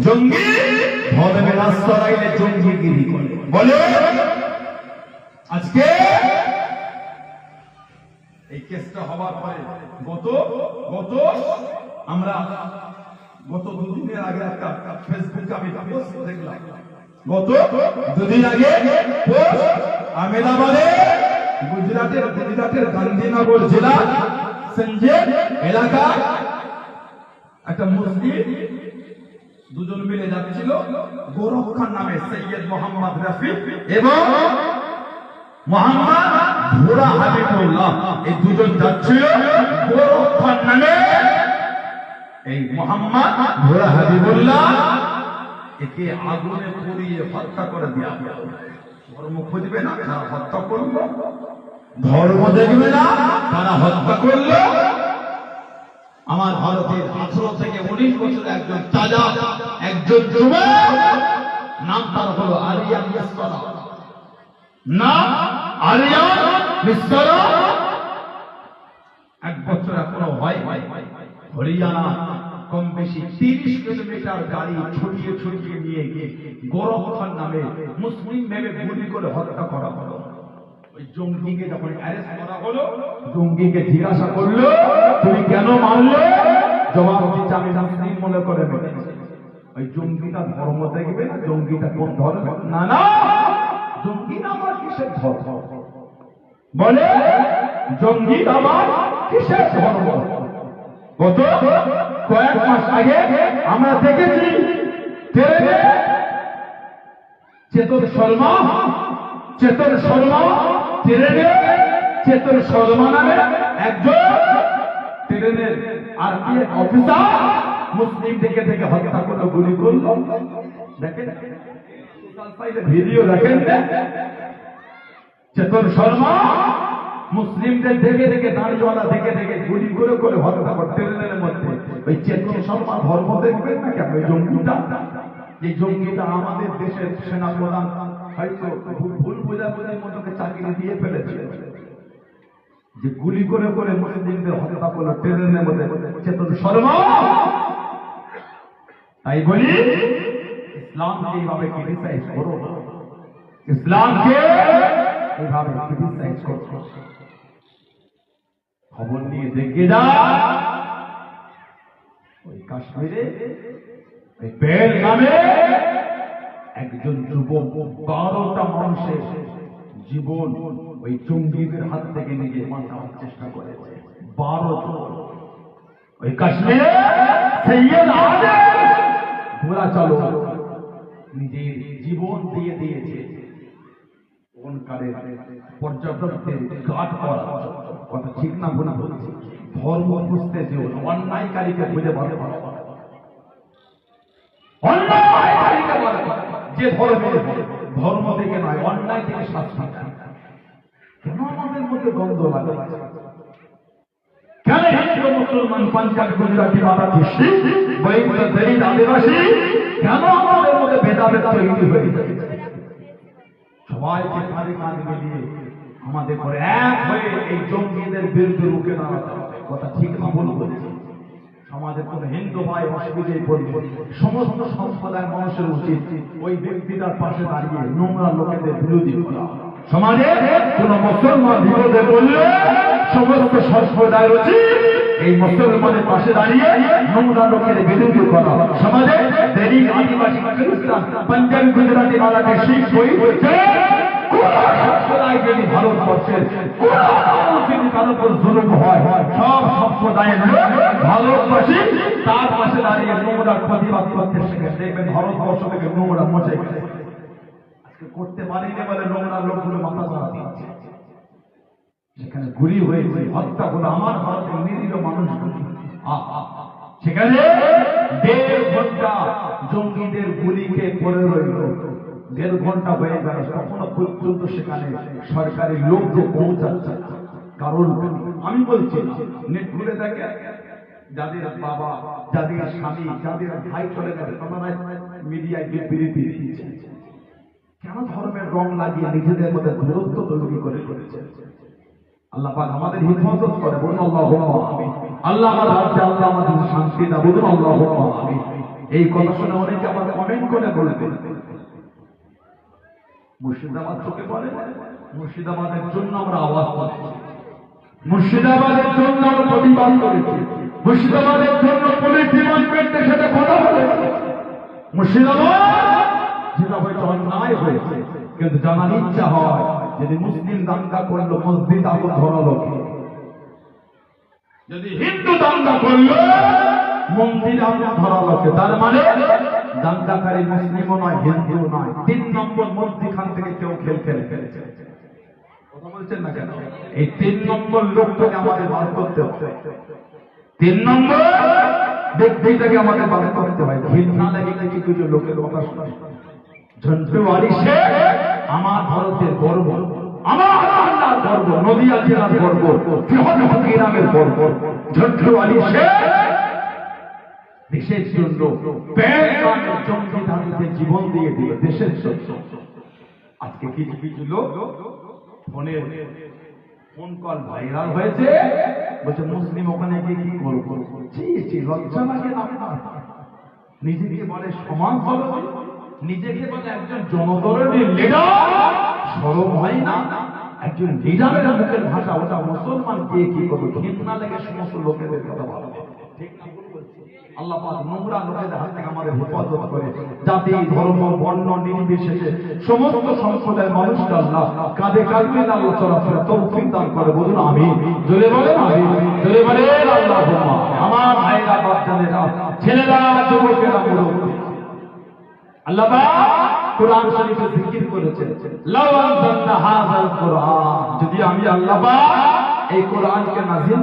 জঙ্গি ধর্মের আশ্রয় জঙ্গিগিরি করে বলে। আজকে এই কেসটা হওয়ার পরে আমরা গত দুদিনের আগে একটা ফেসবুকে আমি পোস্ট দেখলাম। গত দুদিন আগে আহমেদাবাদে গুজরাটের গান্ধীনগর জেলা সঞ্জের এলাকা একটা মুসলিম দুজন মিলে যাচ্ছিল। গৌরব খান নামে সৈয়দ মোহাম্মদ রফি এবং মোহাম্মদ ভোরা হাবিবুল্লাহ, এই দুজন যাচ্ছিল। গৌরব খান নামে এই মোহাম্মদ ভোরা হাবিবুল্লাহ একে আগুনে পুড়িয়ে হত্যা করে দেওয়া হলো। ধর্ম খুঁজবে না, তারা হত্যা করলো। ধর্ম দেখবে না, তারা হত্যা করলো। আমার ভারতের 18 থেকে 19 বছরের একজন তাজা একজন যুবক, নাম তার হলো আরিয়ান মিশ্রা। নাম আরিয়ান মিশ্রা। 1 বছর এখনো হয়। হরিয়ানা কম বেশি 30 কিলোমিটার গাড়ি ছুটিয়ে নিয়ে গিয়ে গৌরব খান নামে মুসলিম ভেবে গুলি করে হত্যা করা হলো। ওই জঙ্গিকে যখন অ্যারেস্ট করা হলো, জঙ্গিকে জিজ্ঞাসা করলো তুমি কেন মারলে? জবাব দিচ্ছে আমি মুসলিম মনে করে মেরেছি। ওই জঙ্গিটা ধর্ম দেখবে না, জঙ্গিটা কোন ধর্ম? না, জঙ্গি আমার কিসের ধর্ম? বলে জঙ্গি আমার কিসের ধর্ম? গত কয়েক মাস আগে আমরা দেখেছি চেতন শর্মা চেতন শর্মা নামে একজন ট্রেনের আরপিএফ অফিসার মুসলিম থেকে হত্যা করে গুলি করলো। দেখেন ভিডিও, দেখেন চেতন শর্মা মুসলিমদের দেখে দাঁড়িওয়ালা দেখে গুলি করে হত্যা করে ট্রেনের মধ্যে। ওই চেতন শর্মা ধর্ম দেখবেন না কেন? ওই জঙ্গিটা আমাদের দেশের সেনা প্রধান হয়তো ভুল বোঝাবুঝির মতো চাকরি দিয়ে ফেলেছে, যে গুলি করে মুসলিমদের হত্যা করলো ট্রেনের মধ্যে চেতন শর্মা। তাই বলি ইসলামকে এইভাবে ক্রিটিসাইজ করো না, ইসলামকে এইভাবে ক্রিটিসাইজ করো। খবর নিয়ে দেখে যা ওই কাশ্মীরে ওই বেল নামে একজন যুবক 12টা মানুষের জীবন ওই জঙ্গিদের হাত থেকে নিজে বাঁচানোর চেষ্টা করেছে। 12 জন ওই কাশ্মীরে সৈয়দ আজম ঘোড়া চালক নিজের জীবন দিয়ে দিয়েছে ওখানকার পর্যটকদের গার্ড করার কথা। ঠিক না ভুল বলছি? ধর্ম বুঝতে যে অন্যায়কারীকে খুঁজে বার করা, অন্যায়কারীকে বার করা, যে ধর্ম থেকে নয় অন্যায় থেকে শাস্তি। কেন আমাদের মধ্যে দ্বন্দ্ব লাগে? কেন হিন্দু মুসলমান পাঞ্জাবি গুজরাটি মারাঠি শিখ বৈদ্য দলিত আদিবাসী কেন আমাদের মধ্যে ভেদাভেদ তৈরি হয়ে যায়? সবাইকে কাঁধে কাঁধে মিলিয়ে আমাদের করে এক হয়ে এই জঙ্গিদের বিরুদ্ধে রুখে দাঁড়াতে হবে। কথা ঠিক না ভুল বলেছে? সমাজের কোন হিন্দু ভাই অসুবিধায় পড়বে, সমস্ত সম্প্রদায়ের মানুষের উচিত ওই ব্যক্তিটার পাশে দাঁড়িয়ে নোংরা লোকেদের বিরোধী করা। সমাজে কোন মুসলমান বিরোধে বললে সমস্ত সম্প্রদায়ের উচিত এই মুসলমানের পাশে দাঁড়িয়ে নোংরা লোকের বিরোধী করা। সমাজে দলিত আদিবাসী খ্রিস্টান পাঞ্জাবি গুজরাটি মারাঠি শিখ বৈদ্য সম্প্রদায় যদি ভারতবর্ষের তার উপর জুলুম হয়, সব সম্প্রদায়ের ভারতবাসী তার পাশে দাঁড়িয়ে নোংরার প্রতিবাদ করতে শেখে। দেখবেন ভারতবর্ষ থেকে নোংরা মুছে গেছে। আজকে করতে পারিনি বলে নোংরা লোকগুলো মাথা চাড়া দিচ্ছে। সেখানে গুলি হয়েছে, হত্যা হলো আমার ভারতের নিরীহ মানুষগুলি। সেখানে 1.5 ঘন্টা জঙ্গিদের গুলিকে পড়ে রইল। 1.5 ঘন্টা হয়ে গেল, কখনো পর্যন্ত সেখানে সরকারি লোক যে পৌঁছাচ্ছে। কারণ আমি বলছি নেট ঘুরে দেখে যাদের বাবা, যাদের স্বামী, যাদের ভাই চলে গেছে তারা মিডিয়ায় বিবৃতি দিচ্ছে। কেন ধর্মের রং লাগিয়ে নিজেদের মধ্যে দূরত্ব তৈরি করে করেছে? আল্লাহ পাক আমাদের হিফাজত করে, বলুন আল্লাহুম্মা আমিন। আল্লাহ আমার রাজ্যে, আল্লাহ আমাদের শান্তি দাও, বলুন আল্লাহুম্মা আমিন। এই কথা শুনে অনেকে কমেন্ট করে বলবেন। মুর্শিদাবাদ চোখে পড়ে, মুর্শিদাবাদের জন্য আমরা আওয়াজ করেছি, মুর্শিদাবাদের জন্য আমরা প্রতিবাদ করেছি, মুর্শিদাবাদের জন্য পুলিশ ডিপার্টমেন্টের সাথে কথা বলেছি। মুর্শিদাবাদ যেটা হয়তো অন্যায় হয়েছে, কিন্তু জানার ইচ্ছা হয় যদি মুসলিম দাঙ্গা করলো মসজিদ আগুন ধরালো, যদি হিন্দু দাঙ্গা করলো মন্দির আগুন ধরালো, তার মানে দাঙ্গাকারী মুসলিমও নয় হিন্দুও নয়। 3 নম্বর মধ্যখান থেকে কেউ খেল ফেলেছে। কথা বলছেন না কেন? এই 3 নম্বর লোকটাকে আমাদের বার করতে হবে। 3 নম্বর ব্যক্তিটাকে আমাদের বার করতে হয়। ঘৃণা লাগে কিছু কিছু লোকের কথা শুনে। ঝন্টু আলী শেখ আমার ভারতের গর্ব, আমার আল্লাহর গর্ব, নদিয়া জেলার গর্ব, বৃহৎ গ্রামের গর্ব। ঝন্টু আলী শেখ দেশের জন্য জঙ্গিদের জীবন দিয়ে দিল দেশের জন্য। আজকে কিছু কিছু লোক ফোন কল ভাইরাল হয়েছে, বলছে মুসলিম ওখানে গিয়ে কি করবো। লজ্জা লাগে না? নিজেকে বলে সমাজসেবী, নিজেকে বলে একজন জনগণের লিডার, শরম হয় না? একজন লিডারের মুখের ভাষা, ওটা মুসলমান কে কি করবে? ঘৃণা লেগে সমস্ত লোকেদের কথা বলা। ঠিক না? আল্লাহ পাক নোংরা লোকেদের হাত থেকে আমাদের হেফাজত করে। জাতি, ধর্ম, বর্ণ নির্বিশেষে সমস্ত সম্প্রদায়ের মানুষকে আল্লাহ কাঁধে কাঁধ মিলিয়ে আল্লাহ চলাফেরা তৌফিক দান করে। বলুন আমিন। জোরে বলেন আমিন। জোরে বলেন আল্লাহুম্মা। আমার ভাইরা, বাচ্চাদেরা, ছেলেরা, যুবকেরা, মুরব্বী, আল্লাহ পাক কোরআন শরীফে জিকির করেছেন, লাউ আনজালনা হাযাল কোরআন, যদি আমি আল্লাহ পাক এই কোরআনকে নাযিল